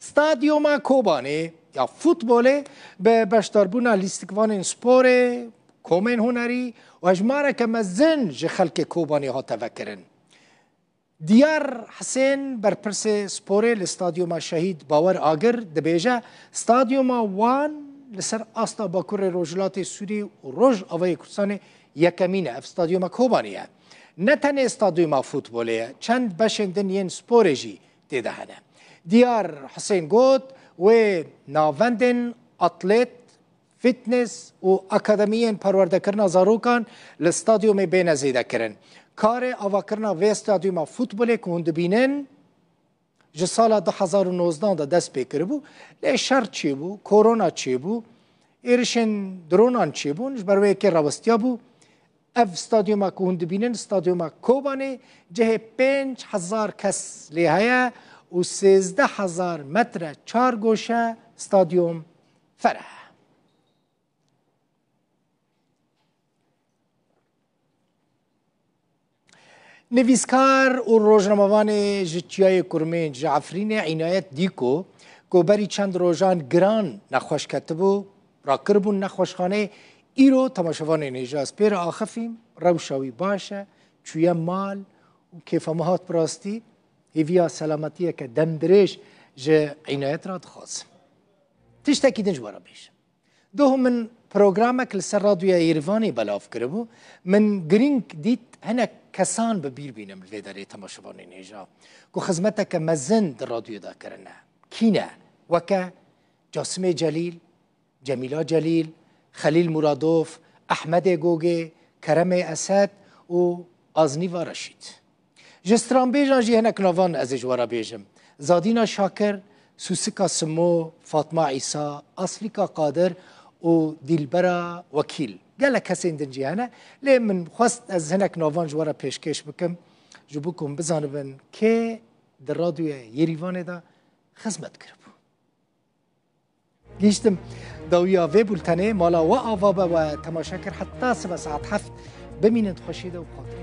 ستادیوم کوبانی یا فوتبال به بشداربونا لیستکوان سپور کومن هنری و اجماره که مزن جه خلق کوبانی ها تفکرن. دیار حسین برپرس سپور لستادیوم شهید باور آگر دبیجه ستادیوم وان لسر آستا باکور روجلات سوری و روج آوای کردستان یکمینه اف ستادیوم کوبانیه. نه تنه استادیوم فوتبالیه چند بشندن ین سپورجی دیدهنه. دیار حسین گوت و ناوندن اتلت فیتنس و اکادمیین پرورده کرنا زاروکان لستادیوم بین زیده کرن. کار آوا کرنا و استادیوم فوتبالی که هند بینن جه سال 2019 دا دست بکر بو لی شر چی بو، کورونا چی بو، ایرشن درونان چی بو، نش بروی که راوستیا بو اف استادیوم که هند بینن استادیوم کوبانی جه 5000 کس لیهایه و 13000 متر 4 گوشه استادیوم فرح. نویسکار و روزنامه‌وان جتیای کرمین جعفرین عنایت دیکو که بری چند روزان گران نخوش کتبو را کربون نخوشخانه ایرو تماشاوان نجاز پیر آخفیم روشاوی باشه چویا مال و کیف مهات براستی هیویا سلامتیه که دمدرش جه عنایت را دخواست. تشتکی دنج وارا بیش. دوهم من پروگرامک لسر رادیوی ایروانی بلاف کربو من گرینگ دیت هنک کسان به بیر بینم الویداری تماشاوان نیجا که خدمتک مزن در رادیو دا کرنه کینه وکه جاسم جلیل، جمیلا جلیل، خلیل مرادوف، احمد گوگه، کرم اسد و آزنیوا رشید. جستران بیجان جی هنک نوان از جوارا بیجم زادینا شاکر، سوسکا سمو، فاطمه عیسی، اصلیکا قادر و دیلبرا وکیل. گله کسی این دنجی هنه لی من خواست از هنک نوان جوارا پیشکش بکم جو بکم بزانبن که در رادیوی یریوان دا خدمت کربو. گیشتم داویا وی بولتنه مالا و آوابه و تماشا کر حتی 7 ساعت بمینند خوشیده و خاطر